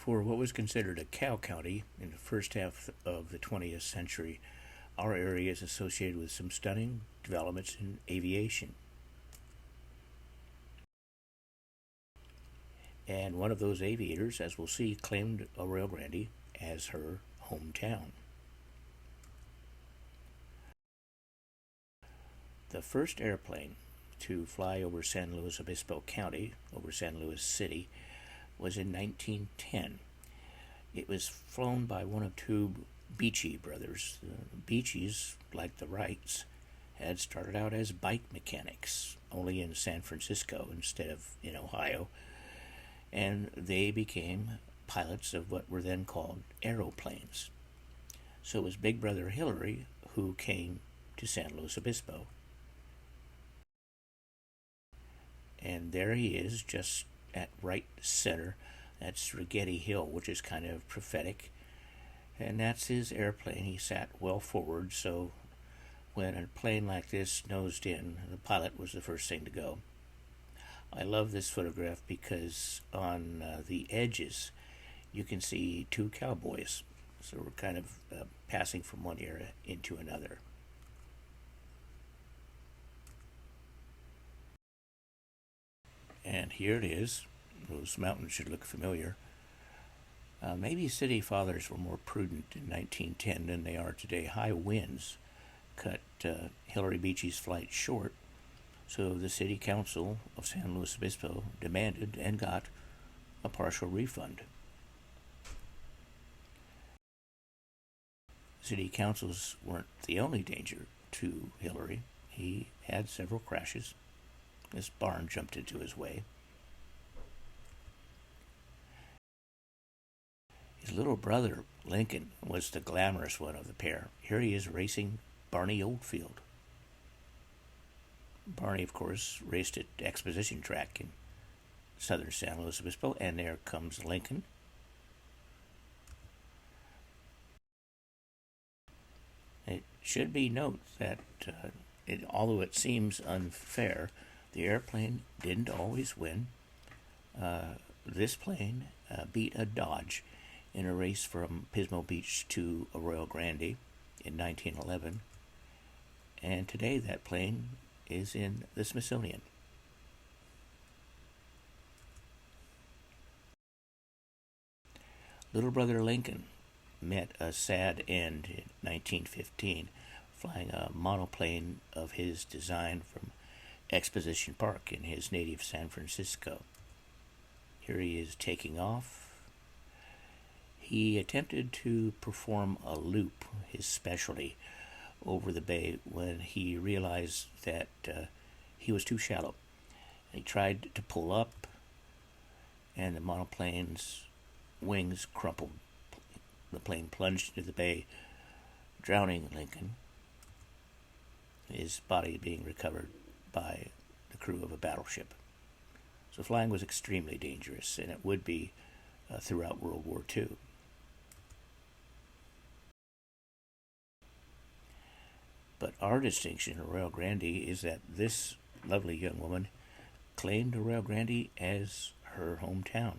For what was considered a cow county in the first half of the 20th century, our area is associated with some stunning developments in aviation. And one of those aviators, as we'll see, claimed Arroyo Grande as her hometown. The first airplane to fly over San Luis Obispo County, over San Luis City, was in 1910. It was flown by one of two Beechey brothers. The Beecheys, like the Wrights, had started out as bike mechanics, only in San Francisco instead of in Ohio, and they became pilots of what were then called aeroplanes. So it was Big Brother Hillary who came to San Luis Obispo. And there he is, just at right center. That's Rigetti Hill, which is kind of prophetic. And that's his airplane. He sat well forward, so when a plane like this nosed in, the pilot was the first thing to go. I love this photograph because on the edges you can see two cowboys. So we're kind of passing from one era into another. And here it is. Those mountains should look familiar. Maybe city fathers were more prudent in 1910 than they are today. High winds cut Hillary Beechey's flight short, so the city council of San Luis Obispo demanded and got a partial refund. City councils weren't the only danger to Hillary. He had several crashes. This barn jumped into his way. His little brother, Lincoln, was the glamorous one of the pair. Here he is racing Barney Oldfield. Barney, of course, raced at Exposition Track in southern San Luis Obispo, and there comes Lincoln. It should be noted that although it seems unfair, the airplane didn't always win. This plane beat a Dodge in a race from Pismo Beach to Arroyo Grande in 1911, and today that plane is in the Smithsonian. Little brother Lincoln met a sad end in 1915, flying a monoplane of his design from Exposition Park in his native San Francisco. Here he is taking off. He attempted to perform a loop, his specialty, over the bay when he realized that he was too shallow. He tried to pull up, and the monoplane's wings crumpled. The plane plunged into the bay, drowning Lincoln, his body being recovered by the crew of a battleship. So flying was extremely dangerous, and it would be throughout World War II. But our distinction in Arroyo Grande is that this lovely young woman claimed Arroyo Grande as her hometown.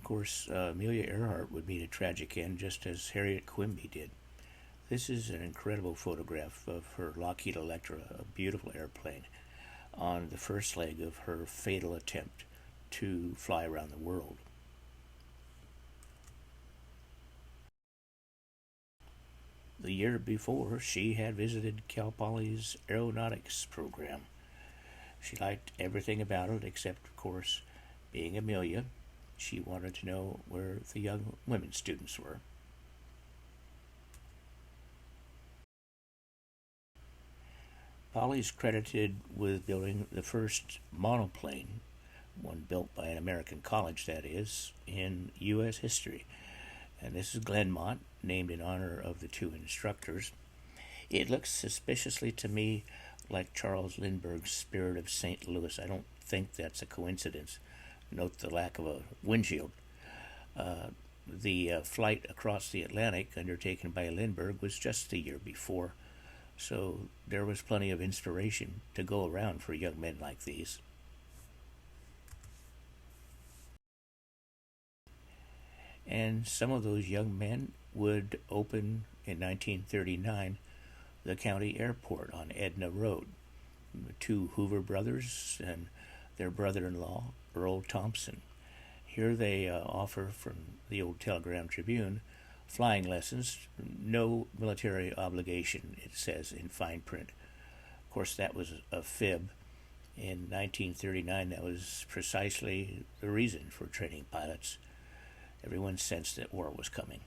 course, Amelia Earhart would meet a tragic end just as Harriet Quimby did. This is an incredible photograph of her Lockheed Electra, a beautiful airplane, on the first leg of her fatal attempt to fly around the world. The year before, she had visited Cal Poly's aeronautics program. She liked everything about it except, of course, being Amelia. She wanted to know where the young women students were. Poly's credited with building the first monoplane, one built by an American college, that is, in U.S. history. And this is Glenmont, named in honor of the two instructors. It looks suspiciously to me like Charles Lindbergh's Spirit of St. Louis. I don't think that's a coincidence. Note the lack of a windshield. The flight across the Atlantic undertaken by Lindbergh was just the year before, so there was plenty of inspiration to go around for young men like these. And some of those young men would open in 1939 the county airport on Edna Road. The two Hoover brothers and their brother-in-law, Earl Thompson. Here they offer, from the old Telegram Tribune, flying lessons, no military obligation, it says in fine print. Of course, that was a fib. In 1939, that was precisely the reason for training pilots. Everyone sensed that war was coming.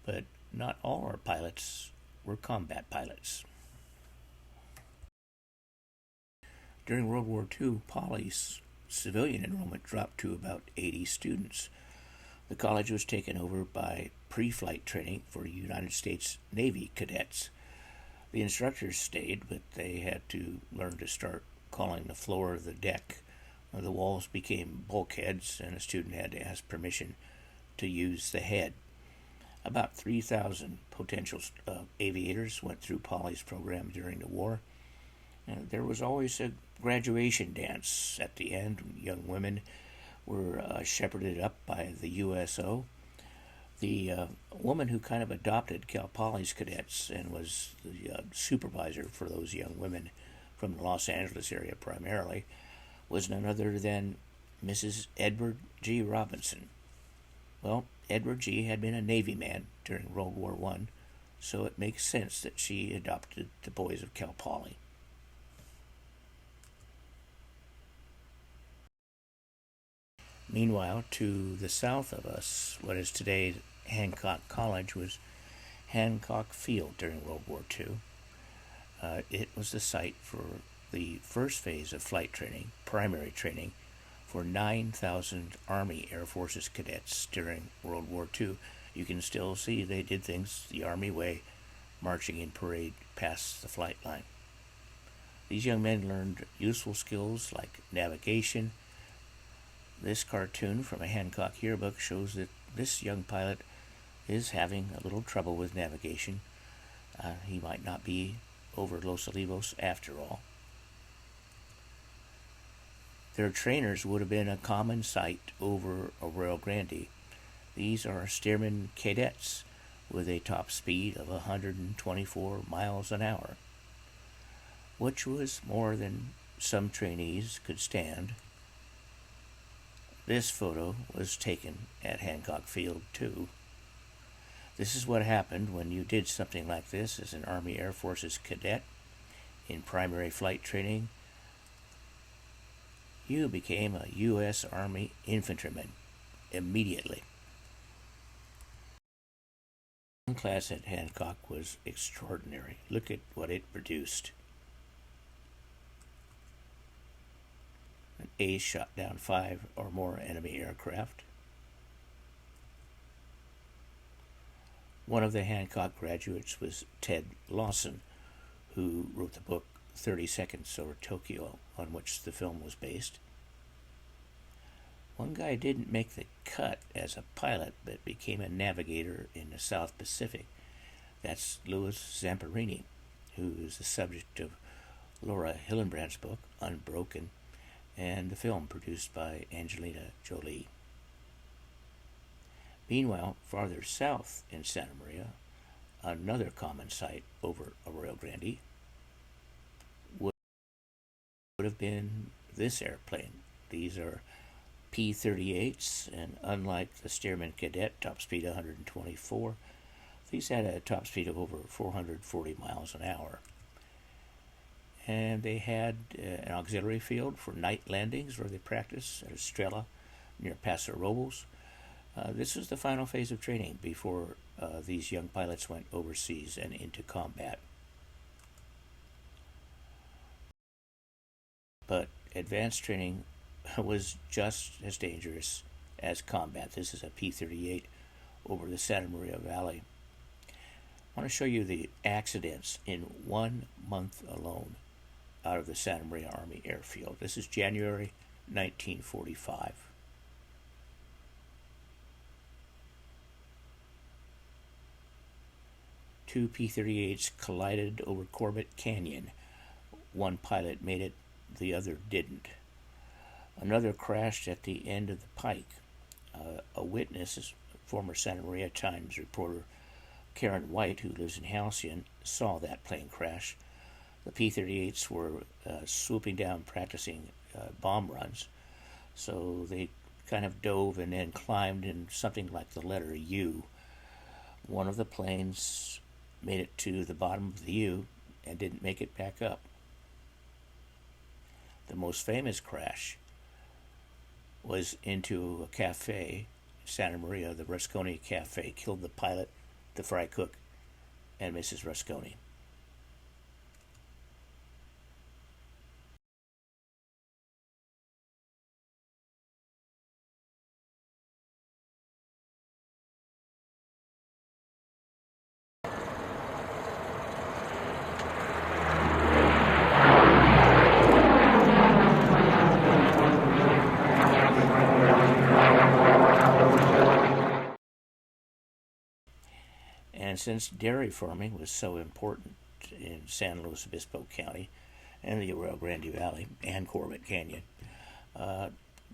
But not all our pilots were combat pilots. During World War II, Poly's civilian enrollment dropped to about 80 students. The college was taken over by pre-flight training for United States Navy cadets. The instructors stayed, but they had to learn to start calling the floor the deck. The walls became bulkheads, and a student had to ask permission to use the head. About 3,000 potential aviators went through Poly's program during the war. There was always a graduation dance at the end. Young women were shepherded up by the USO. The woman who kind of adopted Cal Poly's cadets and was the supervisor for those young women from the Los Angeles area primarily was none other than Mrs. Edward G. Robinson. Well, Edward G. had been a Navy man during World War I, so it makes sense that she adopted the boys of Cal Poly. Meanwhile, to the south of us, what is today Hancock College was Hancock Field during World War II. It was the site for the first phase of flight training, primary training, for 9,000 Army Air Forces cadets during World War II. You can still see they did things the Army way, marching in parade past the flight line. These young men learned useful skills like navigation. This cartoon from a Hancock yearbook shows that this young pilot is having a little trouble with navigation. He might not be over Los Olivos after all. Their trainers would have been a common sight over Arroyo Grande. These are Stearman cadets with a top speed of 124 miles an hour, which was more than some trainees could stand. This photo was taken at Hancock Field, too. This is what happened when you did something like this as an Army Air Forces cadet in primary flight training. You became a U.S. Army infantryman immediately. One class at Hancock was extraordinary. Look at what it produced. An ace shot down 5 or more enemy aircraft. One of the Hancock graduates was Ted Lawson, who wrote the book 30 Seconds Over Tokyo, on which the film was based. One guy didn't make the cut as a pilot, but became a navigator in the South Pacific. That's Louis Zamperini, who is the subject of Laura Hillenbrand's book, Unbroken, and the film produced by Angelina Jolie. Meanwhile, farther south in Santa Maria, another common sight over Arroyo Grande would have been this airplane. These are P-38s, and unlike the Stearman Cadet, top speed 124, these had a top speed of over 440 miles an hour. And they had an auxiliary field for night landings where they practiced at Estrella near Paso Robles. This was the final phase of training before these young pilots went overseas and into combat. But advanced training was just as dangerous as combat. This is a P-38 over the Santa Maria Valley. I want to show you the accidents in 1 month alone out of the Santa Maria Army Airfield. This is January 1945. Two P-38s collided over Corbett Canyon. One pilot made it, the other didn't. Another crashed at the end of the pike. A witness, former Santa Maria Times reporter Karen White, who lives in Halcyon, saw that plane crash. The P-38s were swooping down practicing bomb runs, so they kind of dove and then climbed in something like the letter U. One of the planes made it to the bottom of the U and didn't make it back up. The most famous crash was into a cafe in Santa Maria. The Rusconi Cafe killed the pilot, the fry cook, and Mrs. Rusconi. And since dairy farming was so important in San Luis Obispo County and the Arroyo Grande Valley and Corbett Canyon,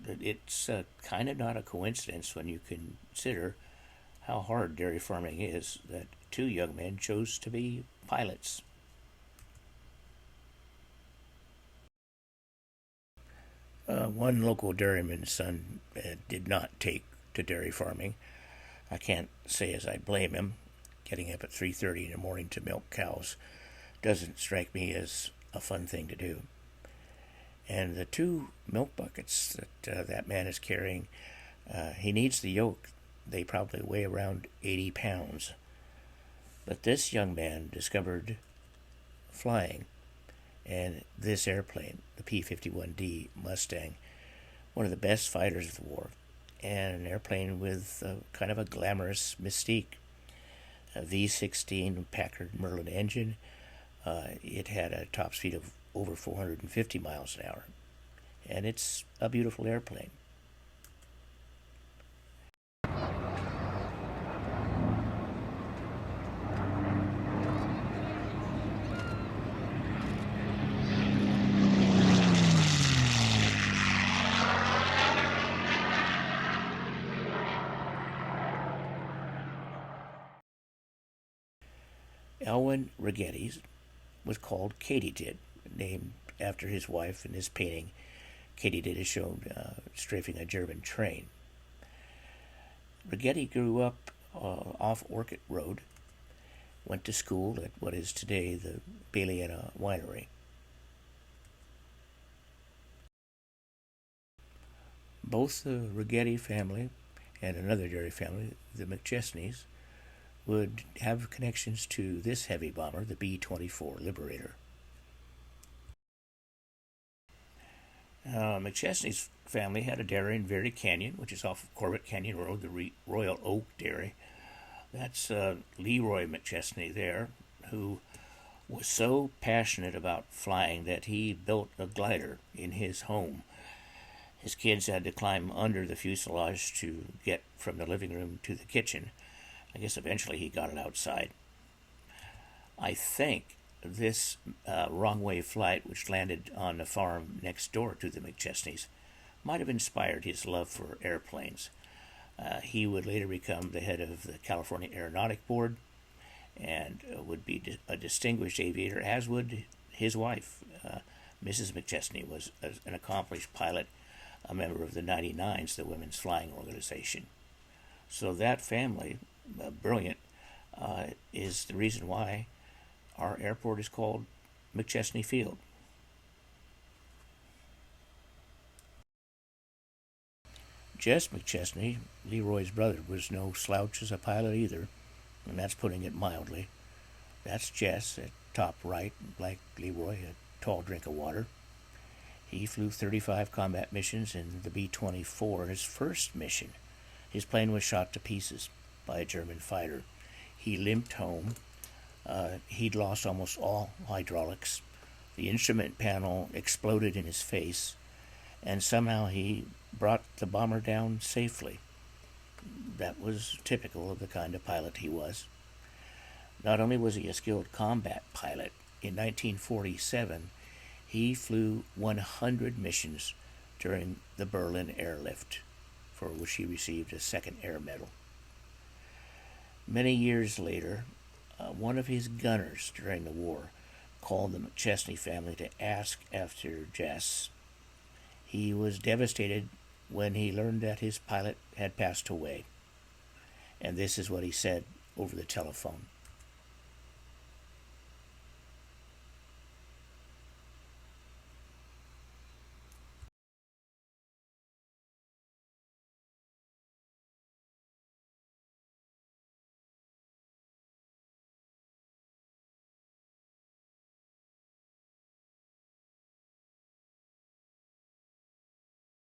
it's kind of not a coincidence when you consider how hard dairy farming is that two young men chose to be pilots. One local dairyman's son did not take to dairy farming. I can't say as I blame him. Getting up at 3:30 in the morning to milk cows doesn't strike me as a fun thing to do. And the two milk buckets that that man is carrying, he needs the yoke. They probably weigh around 80 pounds. But this young man discovered flying, and this airplane, the P-51D Mustang, one of the best fighters of the war, and an airplane with kind of a glamorous mystique. A V16 Packard Merlin engine. It had a top speed of over 450 miles an hour, and it's a beautiful airplane. Elwyn Rigetti's was called Katydid, named after his wife. In his painting, Katydid is shown strafing a German train. Rigetti grew up off Orchid Road, went to school at what is today the Bailiana Winery. Both the Rigetti family and another dairy family, the McChesneys, would have connections to this heavy bomber, the B-24 Liberator. McChesney's family had a dairy in Verde Canyon, which is off of Corbett Canyon Road, the Royal Oak Dairy. That's Leroy McChesney there, who was so passionate about flying that he built a glider in his home. His kids had to climb under the fuselage to get from the living room to the kitchen. I guess eventually he got it outside. I think this wrong-way flight, which landed on the farm next door to the McChesneys, might have inspired his love for airplanes. He would later become the head of the California Aeronautic Board and would be a distinguished aviator, as would his wife. Mrs. McChesney was an accomplished pilot, a member of the 99s, the Women's Flying Organization. So that family, brilliant, is the reason why our airport is called McChesney Field. Jess McChesney, Leroy's brother, was no slouch as a pilot either, and that's putting it mildly. That's Jess at top right, like Leroy, a tall drink of water. He flew 35 combat missions in the B-24, his first mission. His plane was shot to pieces by a German fighter. He limped home. He'd lost almost all hydraulics. The instrument panel exploded in his face, and somehow he brought the bomber down safely. That was typical of the kind of pilot he was. Not only was he a skilled combat pilot, in 1947 he flew 100 missions during the Berlin airlift, for which he received a second air medal. Many years later, one of his gunners during the war called the McChesney family to ask after Jess. He was devastated when he learned that his pilot had passed away. And this is what he said over the telephone.